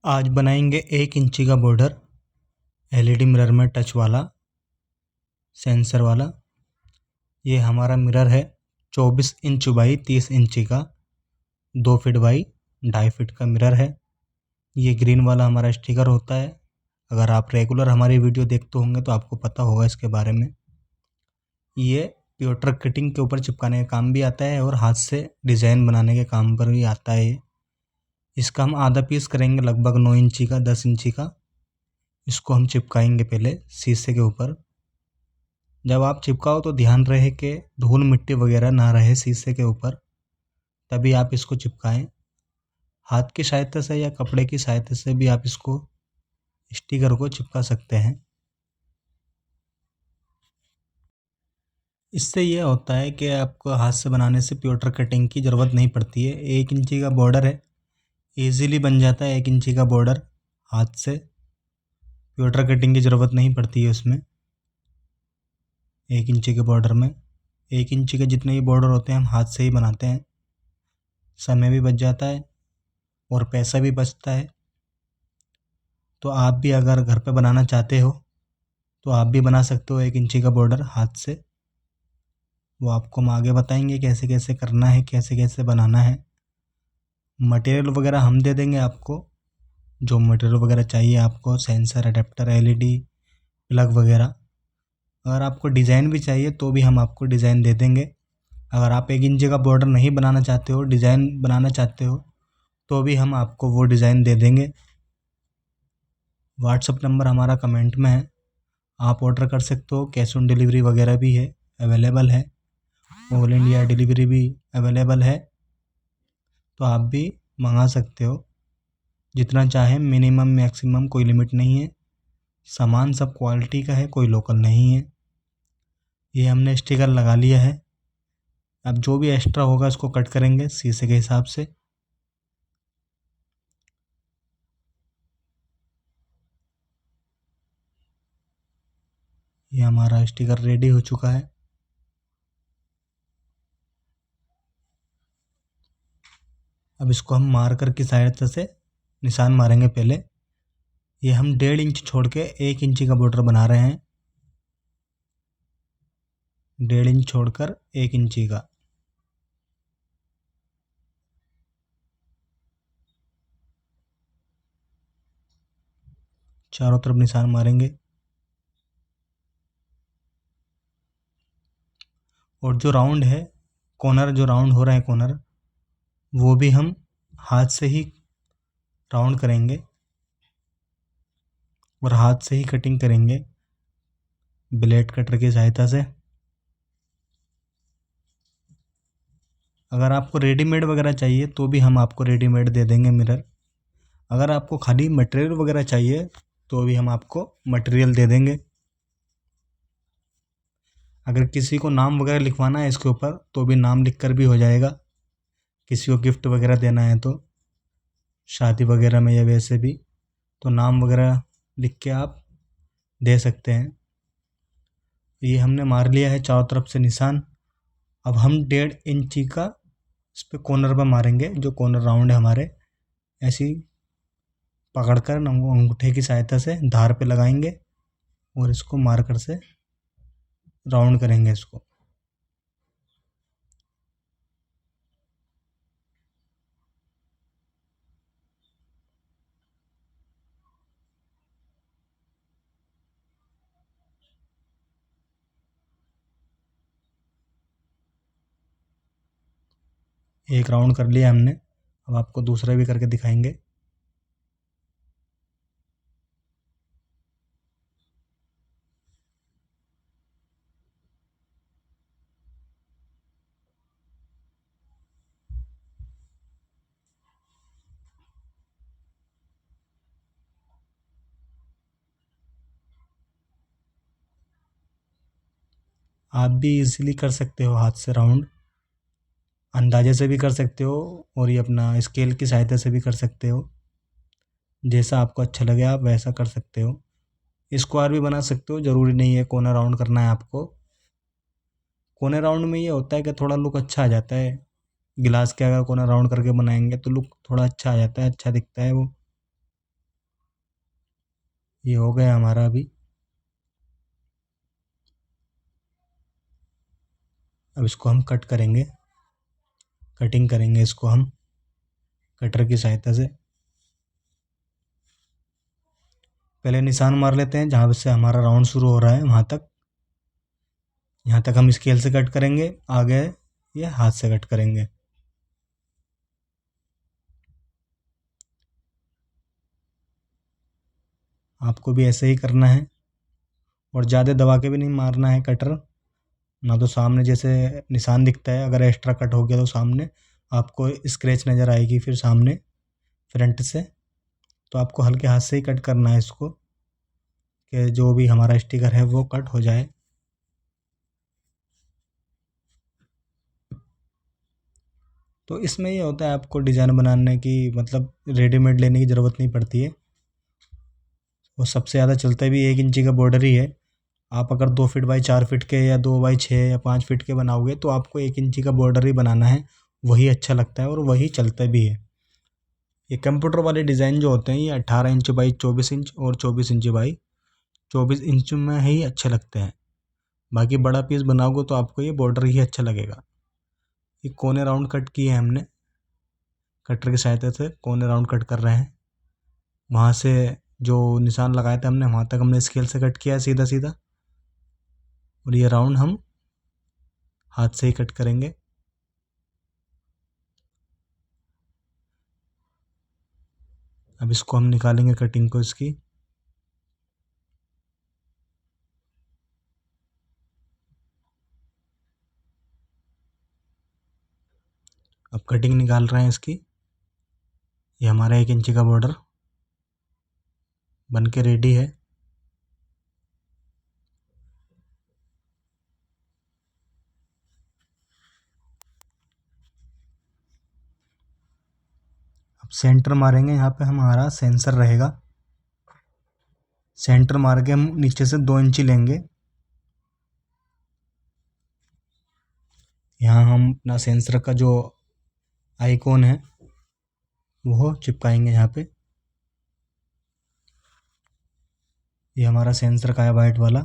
आज बनाएंगे 1 इंची का बॉर्डर एलईडी मिरर में टच वाला सेंसर वाला। ये हमारा मिरर है 24 इंच बाई 30 इंची का, 2 फीट बाई 2.5 फीट का मिरर है। ये ग्रीन वाला हमारा स्टिकर होता है। अगर आप रेगुलर हमारी वीडियो देखते होंगे तो आपको पता होगा इसके बारे में। ये प्योटर कटिंग के ऊपर चिपकाने का काम भी आता है और हाथ से डिज़ाइन बनाने के काम पर भी आता है। इसका हम आधा पीस करेंगे लगभग 9 इंची का, 10 इंची का। इसको हम चिपकाएंगे पहले शीशे के ऊपर। जब आप चिपकाओ तो ध्यान रहे कि धूल मिट्टी वगैरह ना रहे शीशे के ऊपर, तभी आप इसको चिपकाएं। हाथ की सहायता से या कपड़े की सहायता से भी आप इसको स्टिकर को चिपका सकते हैं। इससे यह होता है कि आपको हाथ से बनाने से प्योटर कटिंग की ज़रूरत नहीं पड़ती है। 1 इंची का बॉर्डर है, ईज़िली बन जाता है 1 इंची का बॉर्डर। हाथ से प्योटर कटिंग की ज़रूरत नहीं पड़ती है उसमें। 1 इंची के बॉर्डर में 1 इंची के जितने भी बॉर्डर होते हैं हम हाथ से ही बनाते हैं। समय भी बच जाता है और पैसा भी बचता है। तो आप भी अगर घर पे बनाना चाहते हो तो आप भी बना सकते हो 1 इंची का बॉर्डर हाथ से। वो आपको हम आगे बताएंगे कैसे कैसे करना है, कैसे कैसे बनाना है। मटेरियल वगैरह हम दे देंगे आपको, जो मटेरियल वगैरह चाहिए आपको, सेंसर, अडेप्टर, एलईडी, प्लग वगैरह। अगर आपको डिज़ाइन भी चाहिए तो भी हम आपको डिज़ाइन दे देंगे। अगर आप 1 इंची का बॉर्डर नहीं बनाना चाहते हो, डिज़ाइन बनाना चाहते हो, तो भी हम आपको वो डिज़ाइन दे देंगे। व्हाट्सअप नंबर हमारा कमेंट में है, आप ऑर्डर कर सकते हो। कैश ऑन डिलीवरी वगैरह भी है, अवेलेबल है। ऑल इंडिया डिलीवरी भी अवेलेबल है, तो आप भी मंगा सकते हो जितना चाहें। मिनिमम मैक्सिमम कोई लिमिट नहीं है। सामान सब क्वालिटी का है, कोई लोकल नहीं है। ये हमने स्टिकर लगा लिया है। अब जो भी एक्स्ट्रा होगा इसको कट करेंगे शीशे के हिसाब से। ये हमारा स्टिकर रेडी हो चुका है। अब इसको हम मार्कर की सहायता से निशान मारेंगे पहले। ये हम 1.5 इंच छोड़ के 1 इंची का बॉर्डर बना रहे हैं। 1.5 इंच छोड़कर 1 इंची का। चारों तरफ निशान मारेंगे। और जो राउंड है, कॉर्नर जो राउंड हो रहा है कॉर्नर, वो भी हम हाथ से ही राउंड करेंगे और हाथ से ही कटिंग करेंगे ब्लेड कटर की सहायता से। अगर आपको रेडीमेड वगैरह चाहिए तो भी हम आपको रेडीमेड दे देंगे मिरर। अगर आपको खाली मटेरियल वगैरह चाहिए तो भी हम आपको मटेरियल दे देंगे। अगर किसी को नाम वगैरह लिखवाना है इसके ऊपर तो भी नाम लिख कर भी हो जाएगा। किसी को गिफ्ट वगैरह देना है तो शादी वगैरह में या वैसे भी, तो नाम वगैरह लिख के आप दे सकते हैं। ये हमने मार लिया है चारों तरफ से निशान। अब हम 1.5 इंची का इस पर कॉर्नर पर मारेंगे। जो कॉर्नर राउंड है हमारे, ऐसी पकड़कर अंगूठे की सहायता से धार पे लगाएंगे और इसको मार्कर से राउंड करेंगे इसको। एक राउंड कर लिया हमने, अब आपको दूसरा भी करके दिखाएंगे। आप भी इजीली कर सकते हो हाथ से राउंड, अंदाजे से भी कर सकते हो और ये अपना स्केल की सहायता से भी कर सकते हो। जैसा आपको अच्छा लगे आप वैसा कर सकते हो। स्क्वायर भी बना सकते हो, ज़रूरी नहीं है कोना राउंड करना है आपको। कोने राउंड में ये होता है कि थोड़ा लुक अच्छा आ जाता है। गिलास के अगर कोना राउंड करके बनाएंगे तो लुक थोड़ा अच्छा आ जाता है, अच्छा दिखता है वो। ये हो गया हमारा अभी। अब इसको हम कट करेंगे, कटिंग करेंगे इसको हम कटर की सहायता से। पहले निशान मार लेते हैं जहाँ से हमारा राउंड शुरू हो रहा है वहाँ तक। यहाँ तक हम स्केल से कट करेंगे, आगे ये हाथ से कट करेंगे। आपको भी ऐसे ही करना है और ज़्यादा दबा के भी नहीं मारना है कटर, ना तो सामने जैसे निशान दिखता है, अगर एक्स्ट्रा कट हो गया तो सामने आपको स्क्रैच नज़र आएगी फिर सामने फ्रंट से। तो आपको हल्के हाथ से ही कट करना है इसको कि जो भी हमारा स्टिकर है वो कट हो जाए। तो इसमें ये होता है आपको डिज़ाइन बनाने की मतलब रेडीमेड लेने की ज़रूरत नहीं पड़ती है। और सबसे ज़्यादा चलता भी 1 इंची का बॉर्डर ही है। आप अगर 2 फीट बाई 4 फीट के या 2 बाई 6 या 5 फीट के बनाओगे तो आपको 1 इंची का बॉर्डर ही बनाना है, वही अच्छा लगता है और वही चलता भी है। ये कंप्यूटर वाले डिज़ाइन जो होते हैं ये 18 इंच बाई 24 इंच और 24 इंच बाई 24 इंच में ही अच्छे लगते हैं। बाकी बड़ा पीस बनाओगे तो आपको ये बॉर्डर ही अच्छा लगेगा। ये कोने राउंड कट किए हैं हमने, कटर की सहायता से कोने राउंड कट कर रहे हैं। वहाँ से जो निशान लगाए थे हमने वहाँ तक हमने स्केल से कट किया है सीधा सीधा, और ये राउंड हम हाथ से ही कट करेंगे। अब इसको हम निकालेंगे कटिंग को इसकी। अब कटिंग निकाल रहे हैं इसकी। ये हमारा 1 इंची का बॉर्डर बन के रेडी है। अब सेंटर मारेंगे, यहाँ पे हमारा सेंसर रहेगा। सेंटर मार के हम नीचे से 2 इंची लेंगे। यहाँ हम अपना सेंसर का जो आइकॉन है वो चिपकाएंगे यहाँ पे। ये हमारा सेंसर का है वाइट वाला।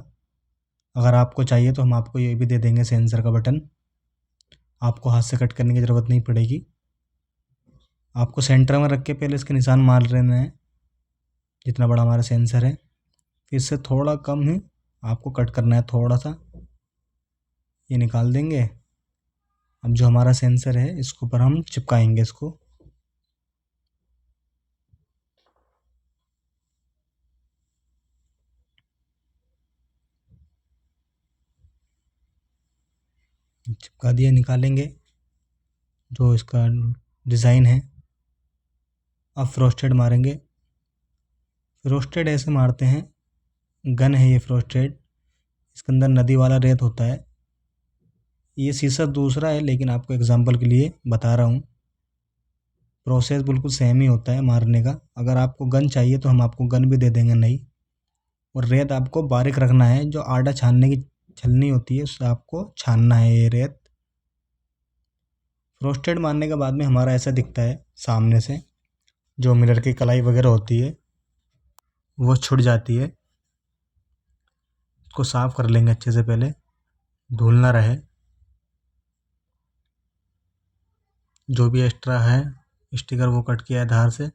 अगर आपको चाहिए तो हम आपको ये भी दे देंगे सेंसर का बटन, आपको हाथ से कट करने की ज़रूरत नहीं पड़ेगी। आपको सेंटर में रख के पहले इसके निशान मार लेने हैं जितना बड़ा हमारा सेंसर है, फिर इससे थोड़ा कम ही आपको कट करना है थोड़ा सा। ये निकाल देंगे। अब जो हमारा सेंसर है इसके ऊपर हम चिपकाएंगे इसको। चिपका दिया, निकालेंगे जो इसका डिज़ाइन है। अब फ्रोस्टेड मारेंगे। फ्रोस्टेड ऐसे मारते हैं, गन है ये फ्रोस्टेड, इसके अंदर नदी वाला रेत होता है। ये शीशा दूसरा है लेकिन आपको एग्जांपल के लिए बता रहा हूँ। प्रोसेस बिल्कुल सेम ही होता है मारने का। अगर आपको गन चाहिए तो हम आपको गन भी दे देंगे नई। और रेत आपको बारीक रखना है, जो आटा छानने की छलनी होती है उससे आपको छानना है ये रेत। फ्रोस्टेड मारने के बाद में हमारा ऐसा दिखता है सामने से, जो मिरर की कलाई वगैरह होती है वो छुट जाती है। इसको साफ़ कर लेंगे अच्छे से, पहले धूल ना रहे। जो भी एक्स्ट्रा है स्टिकर वो कट किया है धार से।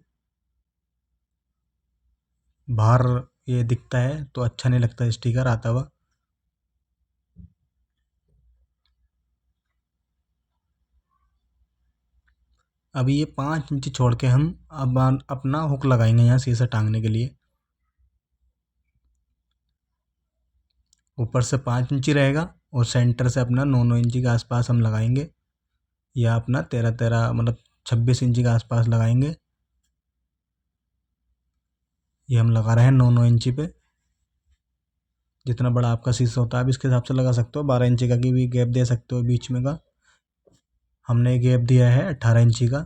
बाहर ये दिखता है तो अच्छा नहीं लगता स्टिकर आता हुआ। अभी ये 5 इंच छोड़ के हम अब अपना हुक लगाएंगे यहाँ शीशा टांगने के लिए। ऊपर से 5 इंची रहेगा और सेंटर से अपना 9 9 इंची के आसपास हम लगाएंगे, या अपना 13 13 मतलब 26 इंची के आसपास लगाएंगे। ये हम लगा रहे हैं 9 9 इंची पे। जितना बड़ा आपका शीशा होता है आप इसके हिसाब से लगा सकते हो। 12 इंची का की भी गैप दे सकते हो बीच में का। हमने गैप दिया है 18 इंची का।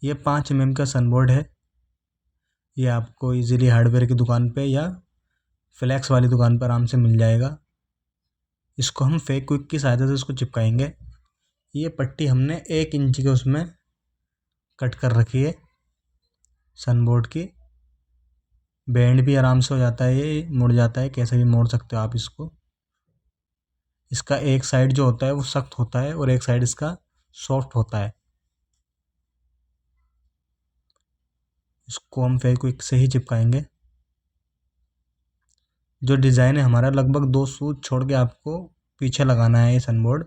ये 5 mm का सनबोर्ड है। ये आपको इजीली हार्डवेयर की दुकान पे या फ्लैक्स वाली दुकान पर आराम से मिल जाएगा। इसको हम फेक क्विक की सहायता से इसको चिपकाएंगे। ये पट्टी हमने 1 इंच के उसमें कट कर रखी है सनबोर्ड की। बैंड भी आराम से हो जाता है, ये मुड़ जाता है, कैसे भी मोड़ सकते हो आप इसको। इसका एक साइड जो होता है वो सख्त होता है और एक साइड इसका सॉफ्ट होता है। इसको हम फेविक्विक से ही चिपकाएंगे। जो डिज़ाइन है हमारा लगभग 2 सूत छोड़ के आपको पीछे लगाना है ये सनबोर्ड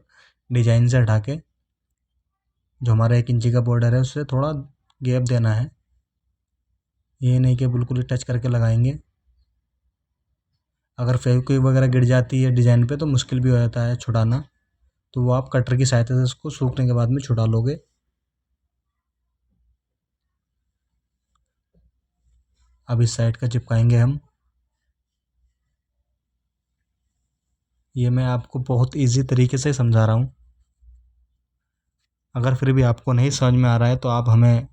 डिज़ाइन से हटा के। जो हमारा 1 इंची का बॉर्डर है उससे थोड़ा गैप देना है, ये नहीं कि बिल्कुल ही टच करके लगाएंगे। अगर फेविक्विक वगैरह गिर जाती है डिज़ाइन पे तो मुश्किल भी हो जाता है छुड़ाना, तो वो आप कटर की सहायता से उसको सूखने के बाद में छुड़ा लोगे। अब इस साइड का चिपकाएंगे हम। ये मैं आपको बहुत इजी तरीके से समझा रहा हूँ। अगर फिर भी आपको नहीं समझ में आ रहा है तो आप हमें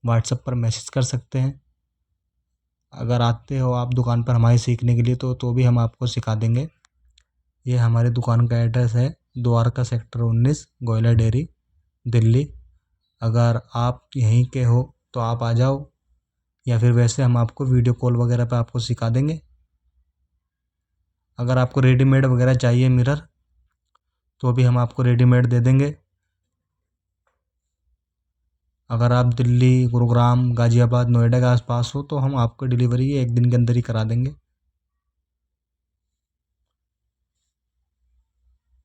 व्हाट्सएप पर मैसेज कर सकते हैं। अगर आते हो आप दुकान पर हमारे सीखने के लिए तो भी हम आपको सिखा देंगे। ये हमारी दुकान का एड्रेस है, द्वारका सेक्टर 19, गोयला डेयरी, दिल्ली। अगर आप यहीं के हो तो आप आ जाओ, या फिर वैसे हम आपको वीडियो कॉल वगैरह पे आपको सिखा देंगे। अगर आपको रेडीमेड वगैरह चाहिए मिरर तो भी हम आपको रेडीमेड दे देंगे। अगर आप दिल्ली, गुरुग्राम, गाज़ियाबाद, नोएडा के आसपास हो तो हम आपको डिलीवरी 1 दिन के अंदर ही करा देंगे।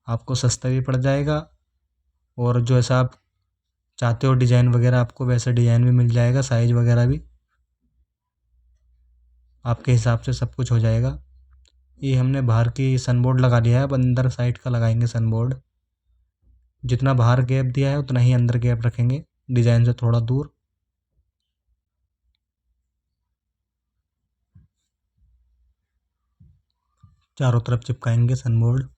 आपको सस्ता भी पड़ जाएगा और जो ऐसा आप चाहते हो डिज़ाइन वगैरह आपको वैसा डिज़ाइन भी मिल जाएगा, साइज़ वगैरह भी आपके हिसाब से सब कुछ हो जाएगा। ये हमने बाहर की सनबोर्ड लगा लिया है, अब अंदर साइड का लगाएंगे सनबोर्ड। जितना बाहर गैप दिया है उतना ही अंदर गैप रखेंगे, डिज़ाइन से थोड़ा दूर। चारों तरफ चिपकाएंगे सनबोर्ड।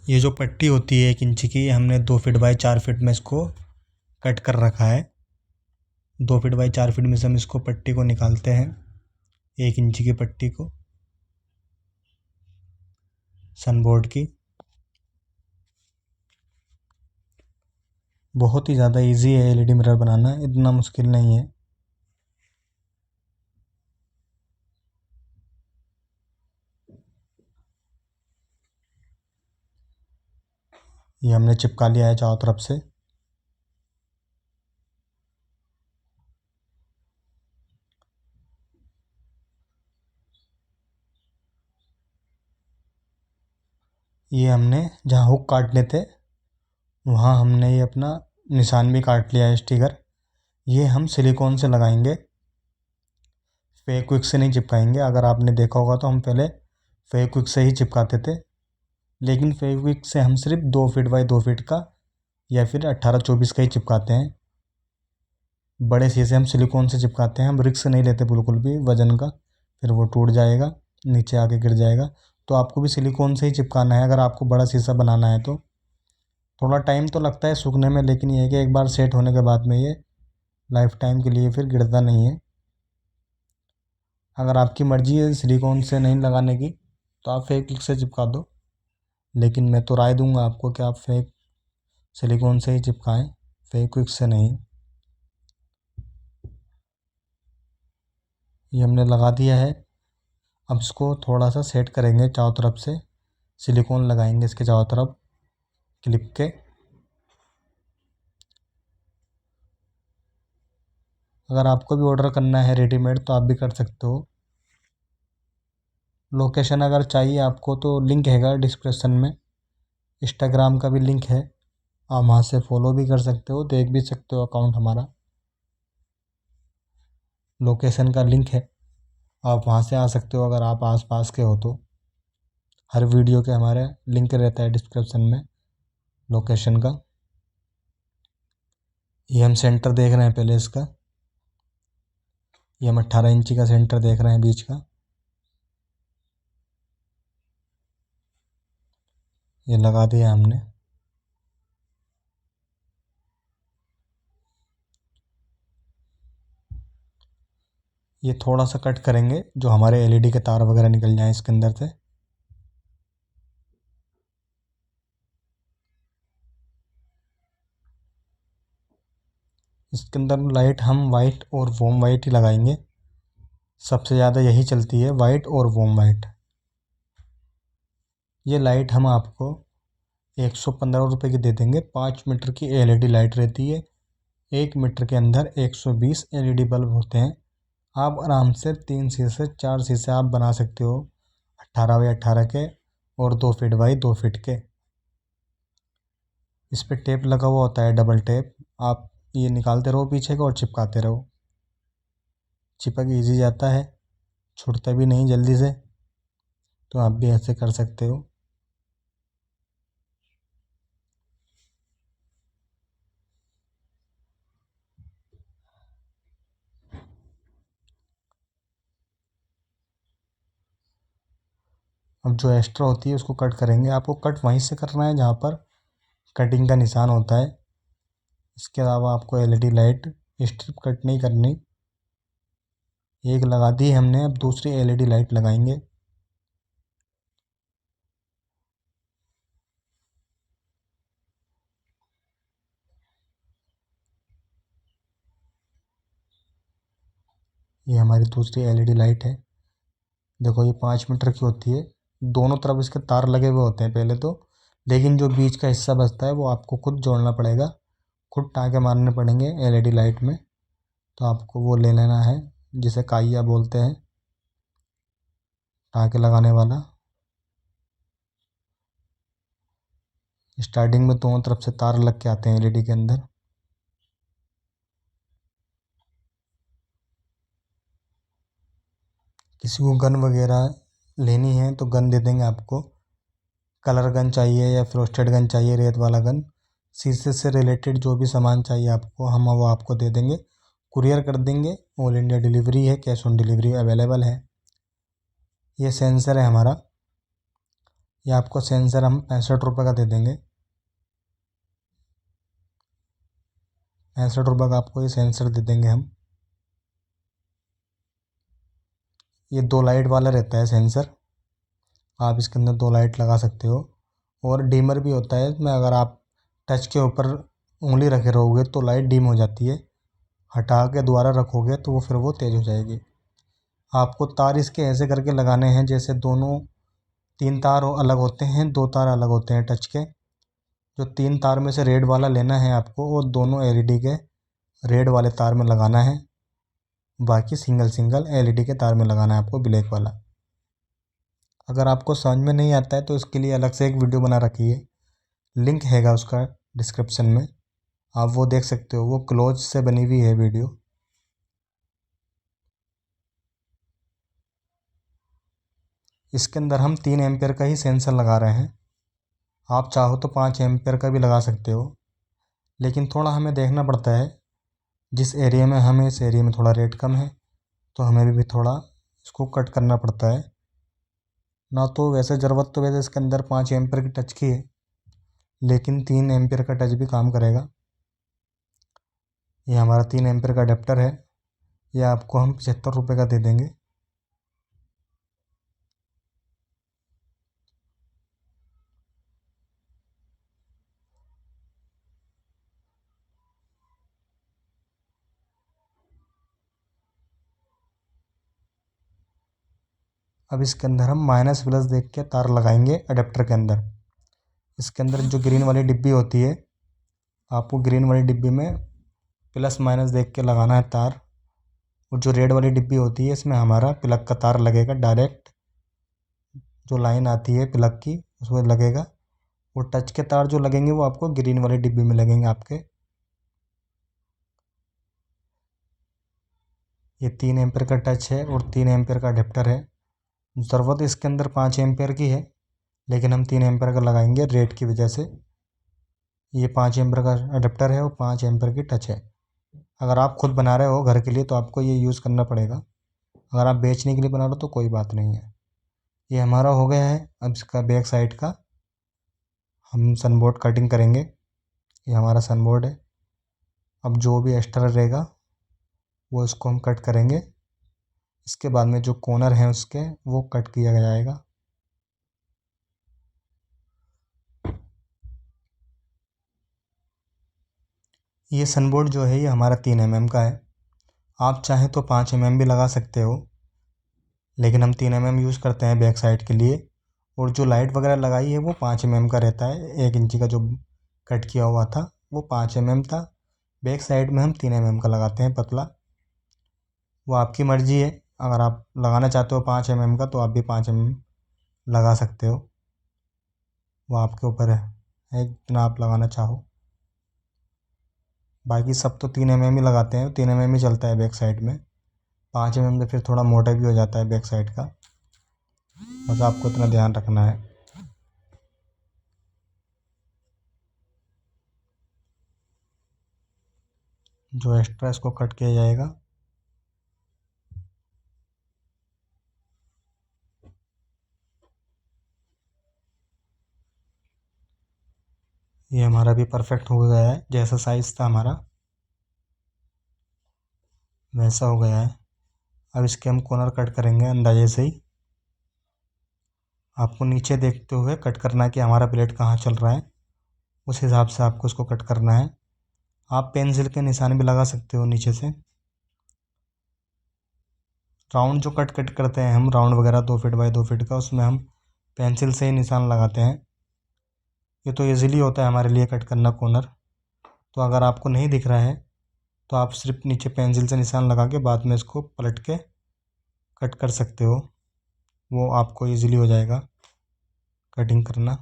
ये जो पट्टी होती है 1 इंच की, हमने 2 फीट बाई 4 फीट में इसको कट कर रखा है। 2 फीट बाई 4 फीट में से हम इसको पट्टी को निकालते हैं, 1 इंच की पट्टी को सनबोर्ड की। बहुत ही ज़्यादा इजी है एलईडी मिरर बनाना, इतना मुश्किल नहीं है। ये हमने चिपका लिया है चारों तरफ से। ये हमने जहाँ हुक काटने थे वहाँ हमने ये अपना निशान भी काट लिया है, स्टिकर। ये हम सिलिकॉन से लगाएंगे, फेविक्विक से नहीं चिपकाएंगे। अगर आपने देखा होगा तो हम पहले फेविक्विक से ही चिपकाते थे, लेकिन फेविक्विक से हम सिर्फ 2 फीट बाई 2 फीट का या फिर 18-24 का ही चिपकाते हैं। बड़े शीशे हम सिलिकॉन से चिपकाते हैं, हम रिस्क नहीं लेते बिल्कुल भी वज़न का, फिर वो टूट जाएगा, नीचे आके गिर जाएगा। तो आपको भी सिलिकॉन से ही चिपकाना है अगर आपको बड़ा शीशा बनाना है तो। थोड़ा टाइम तो लगता है सूखने में, लेकिन ये है कि एक बार सेट होने के बाद में ये लाइफ टाइम के लिए फिर गिरता नहीं है। अगर आपकी मर्ज़ी है सिलिकॉन से नहीं लगाने की तो आप फेविक्विक से चिपका दो, लेकिन मैं तो राय दूंगा आपको कि आप सिलिकॉन से ही चिपकाएं, फेविक्विक से नहीं। ये हमने लगा दिया है। अब इसको थोड़ा सा सेट करेंगे, चारों तरफ से सिलिकॉन लगाएंगे इसके चारों तरफ क्लिप के। अगर आपको भी ऑर्डर करना है रेडीमेड तो आप भी कर सकते हो। लोकेशन अगर चाहिए आपको तो लिंक हैगा डिस्क्रिप्शन में, इंस्टाग्राम का भी लिंक है, आप वहाँ से फॉलो भी कर सकते हो, देख भी सकते हो अकाउंट हमारा। लोकेशन का लिंक है, आप वहाँ से आ सकते हो अगर आप आस पास के हो तो। हर वीडियो के हमारे लिंक रहता है डिस्क्रिप्शन में लोकेशन का। ये हम सेंटर देख रहे हैं पहले इसका, ये हम 18 इंची का सेंटर देख रहे हैं बीच का। ये लगा दिया हमने। ये थोड़ा सा कट करेंगे जो हमारे एलईडी के तार वगैरह निकल जाएं इसके अंदर से। इसके अंदर लाइट हम वाइट और वॉर्म वाइट ही लगाएंगे, सबसे ज़्यादा यही चलती है, वाइट और वॉर्म वाइट। ये लाइट हम आपको 115 रुपये की दे देंगे। 5 मीटर की एलईडी लाइट रहती है। 1 मीटर के अंदर 120 एलईडी बल्ब होते हैं। आप आराम से 3 शीशे 4 शीशे आप बना सकते हो, 18 बाई 18 के और 2 फीट बाई 2 फीट के। इस पर टेप लगा हुआ होता है, डबल टेप। आप ये निकालते रहो पीछे को और चिपकाते रहो, चिपक ईजी जाता है, छूटता भी नहीं जल्दी से। तो आप भी ऐसे कर सकते हो। अब जो एक्स्ट्रा होती है उसको कट करेंगे। आपको कट वहीं से करना है जहाँ पर कटिंग का निशान होता है। इसके अलावा आपको एलईडी लाइट स्ट्रिप कट नहीं करनी। एक लगा दी हमने, अब दूसरी एलईडी लाइट लगाएंगे। ये हमारी दूसरी एलईडी लाइट है। देखो ये 5 मीटर की होती है। दोनों तरफ इसके तार लगे हुए होते हैं पहले तो, लेकिन जो बीच का हिस्सा बचता है वो आपको खुद जोड़ना पड़ेगा, खुद टाँके मारने पड़ेंगे एलईडी लाइट में। तो आपको वो ले लेना है जिसे काइया बोलते हैं, टाँके लगाने वाला। स्टार्टिंग में दोनों तरफ से तार लग के आते हैं एलईडी के अंदर। किसी को गन वगैरह लेनी है तो गन दे देंगे आपको। कलर गन चाहिए या फ्रोस्टेड गन चाहिए, रेत वाला गन, शीशे से रिलेटेड जो भी सामान चाहिए आपको हम वो आपको दे देंगे, कुरियर कर देंगे। ऑल इंडिया डिलीवरी है, कैश ऑन डिलीवरी अवेलेबल है। ये सेंसर है हमारा, ये आपको सेंसर हम 65 रुपये का दे देंगे। 65 रुपये का आपको ये सेंसर दे देंगे हम। ये 2 लाइट वाला रहता है सेंसर, आप इसके अंदर 2 लाइट लगा सकते हो। और डीमर भी होता है इसमें, अगर आप टच के ऊपर उंगली रखे रहोगे तो लाइट डीम हो जाती है, हटा के दोबारा रखोगे तो वो फिर वो तेज़ हो जाएगी। आपको तार इसके ऐसे करके लगाने हैं जैसे दोनों 3 तार अलग होते हैं, 2 तार अलग होते हैं टच के। जो 3 तार में से रेड वाला लेना है आपको और दोनों एलईडी के रेड वाले तार में लगाना है, बाकी सिंगल सिंगल एलईडी के तार में लगाना है आपको ब्लैक वाला। अगर आपको समझ में नहीं आता है तो इसके लिए अलग से एक वीडियो बना रखी है, लिंक हैगा उसका डिस्क्रिप्शन में, आप वो देख सकते हो। वो क्लोज से बनी हुई है वीडियो। इसके अंदर हम 3 एम्पियर का ही सेंसर लगा रहे हैं। आप चाहो तो 5 एम्पियर का भी लगा सकते हो, लेकिन थोड़ा हमें देखना पड़ता है जिस एरिया में हमें, इस एरिया में थोड़ा रेट कम है तो हमें भी थोड़ा इसको कट करना पड़ता है। ना तो वैसे ज़रूरत तो वैसे इसके अंदर 5 एम्पियर की टच की है, लेकिन 3 एम्पियर का टच भी काम करेगा। ये हमारा 3 एम्पियर का अडेप्टर है, ये आपको हम 75 रुपये का दे देंगे। अब इसके अंदर हम माइनस प्लस देख के तार लगाएंगे अडेप्टर के अंदर। इसके अंदर जो ग्रीन वाली डिब्बी होती है, आपको ग्रीन वाली डिब्बी में प्लस माइनस देख के लगाना है तार। और जो रेड वाली डिब्बी होती है इसमें हमारा प्लग का तार लगेगा डायरेक्ट, जो लाइन आती है प्लग की उसमें लगेगा। और टच के तार जो लगेंगे वो आपको ग्रीन वाली डिब्बी में लगेंगे आपके। ये 3 एम्पियर का टच है और 3 एम्पियर का अडेप्टर है। ज़रूरत इसके अंदर 5 एम्पियर की है, लेकिन हम 3 एम्पियर का लगाएंगे रेट की वजह से। ये 5 एम्पियर का अडेप्टर है और 5 एम्पियर की टच है। अगर आप खुद बना रहे हो घर के लिए तो आपको ये यूज़ करना पड़ेगा, अगर आप बेचने के लिए बना रहे हो तो कोई बात नहीं है। ये हमारा हो गया है। अब इसका बैक साइड का हम सनबोर्ड कटिंग करेंगे। ये हमारा सनबोर्ड है। अब जो भी एक्स्ट्रा रहेगा वो इसको हम कट करेंगे इसके बाद में जो कॉर्नर है उसके वो कट किया जाएगा। ये सनबोर्ड जो है ये हमारा 3 mm का है। आप चाहें तो 5 mm भी लगा सकते हो, लेकिन हम 3 mm यूज़ करते हैं बैक साइड के लिए। और जो लाइट वगैरह लगाई है वो 5 mm का रहता है। 1 इंची का जो कट किया हुआ था वो 5 mm था। बैक साइड में हम 3 mm का लगाते हैं पतला। वो आपकी मर्ज़ी है, अगर आप लगाना चाहते हो 5 mm का तो आप भी 5 mm लगा सकते हो। वो आपके ऊपर है जितना आप लगाना चाहो। बाकी सब तो 3 mm ही लगाते हैं, 3 mm ही चलता है बैक साइड में। 5 mm से फिर थोड़ा मोटा भी हो जाता है बैक साइड का। बस आपको इतना ध्यान रखना है। जो एक्स्ट्रा इसको कट किया जाएगा। ये हमारा भी परफेक्ट हो गया है, जैसा साइज़ था हमारा वैसा हो गया है। अब इसके हम कॉर्नर कट करेंगे अंदाजे से ही। आपको नीचे देखते हुए कट करना है कि हमारा ब्लेड कहाँ चल रहा है, उस हिसाब से आपको इसको कट करना है। आप पेंसिल के निशान भी लगा सकते हो नीचे से। राउंड जो कट करते हैं हम, राउंड वगैरह 2 फीट बाई 2 फीट का, उसमें हम पेंसिल से ही निशान लगाते हैं। ये तो ईज़िली होता है हमारे लिए कट करना कॉर्नर। तो अगर आपको नहीं दिख रहा है तो आप सिर्फ नीचे पेंसिल से निशान लगा के बाद में इसको पलट के कट कर सकते हो। वो आपको ईज़िली हो जाएगा कटिंग करना।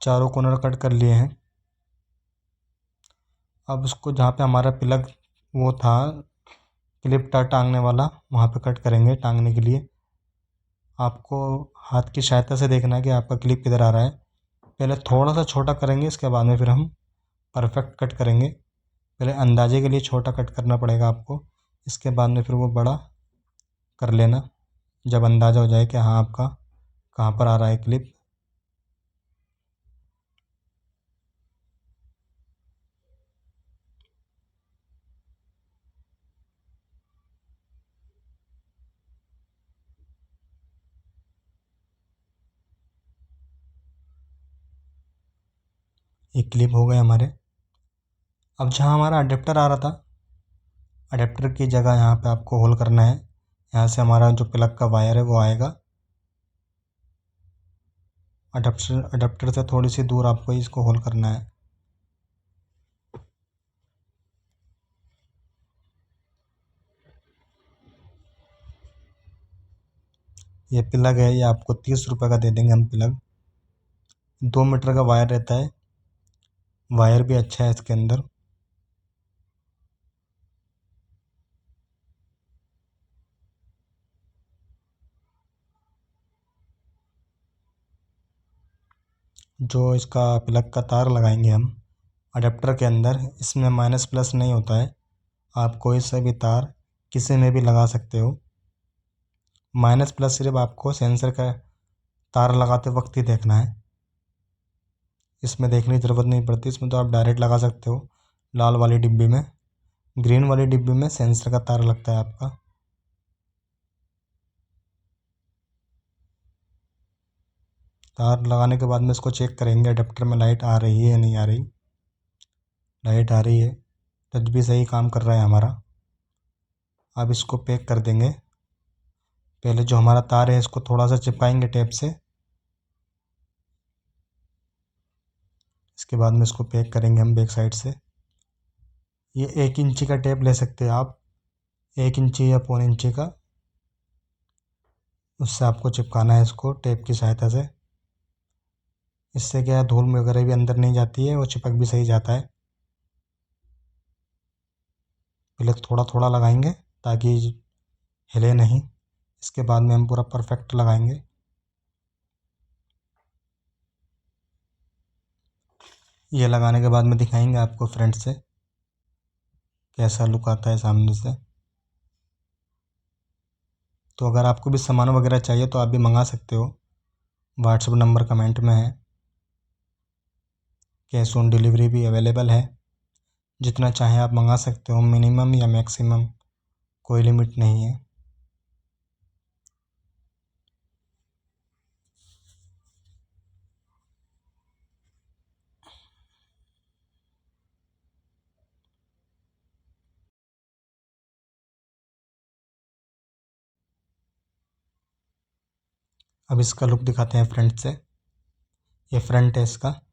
चारों कॉर्नर कट कर लिए हैं। अब उसको जहाँ पे हमारा प्लग वो था क्लिप था टांगने वाला, वहाँ पे कट करेंगे टांगने के लिए। आपको हाथ की सहायता से देखना है कि आपका क्लिप किधर आ रहा है। पहले थोड़ा सा छोटा करेंगे, इसके बाद में फिर हम परफेक्ट कट करेंगे। पहले अंदाजे के लिए छोटा कट करना पड़ेगा आपको, इसके बाद में फिर वो बड़ा कर लेना जब अंदाज़ा हो जाए कि हाँ आपका कहाँ पर आ रहा है क्लिप। ये क्लिप हो गए हमारे। अब जहाँ हमारा अडेप्टर आ रहा था, अडेप्टर की जगह यहाँ पे आपको होल करना है। यहाँ से हमारा जो प्लग का वायर है वो आएगा। अडेप्टर से थोड़ी सी दूर आपको इसको होल करना है। ये प्लग है, ये आपको 30 रुपये का दे देंगे हम प्लग। 2 मीटर का वायर रहता है, वायर भी अच्छा है इसके अंदर। जो इसका प्लग का तार लगाएंगे हम अडेप्टर के अंदर, इसमें माइनस प्लस नहीं होता है। आप कोई सा भी तार किसी में भी लगा सकते हो। माइनस प्लस सिर्फ आपको सेंसर का तार लगाते वक्त ही देखना है, इसमें देखने की ज़रूरत नहीं पड़ती। इसमें तो आप डायरेक्ट लगा सकते हो लाल वाली डिब्बी में। ग्रीन वाली डिब्बी में सेंसर का तार लगता है आपका। तार लगाने के बाद में इसको चेक करेंगे अडेप्टर में लाइट आ रही है या नहीं आ रही। लाइट आ रही है, टच भी सही काम कर रहा है हमारा। अब इसको पैक कर देंगे। पहले जो हमारा तार है इसको थोड़ा सा चिपकाएंगे टेप से, इसके बाद में इसको पैक करेंगे हम बैक साइड से। ये 1 इंची का टेप ले सकते हैं आप, 1 इंची या 1.25 इंची का। उससे आपको चिपकाना है इसको टेप की सहायता से। इससे क्या है, धूल वगैरह भी अंदर नहीं जाती है और चिपक भी सही जाता है। पहले थोड़ा थोड़ा लगाएंगे ताकि हिले नहीं, इसके बाद में हम पूरा परफेक्ट लगाएंगे। ये लगाने के बाद में दिखाएंगे आपको फ्रंट से कैसा लुक आता है सामने से। तो अगर आपको भी सामान वगैरह चाहिए तो आप भी मंगा सकते हो, व्हाट्सएप नंबर कमेंट में है। कैश ऑन डिलीवरी भी अवेलेबल है। जितना चाहें आप मंगा सकते हो, मिनिमम या मैक्सिमम कोई लिमिट नहीं है। अब इसका लुक दिखाते हैं फ्रंट से। ये फ्रंट है इसका।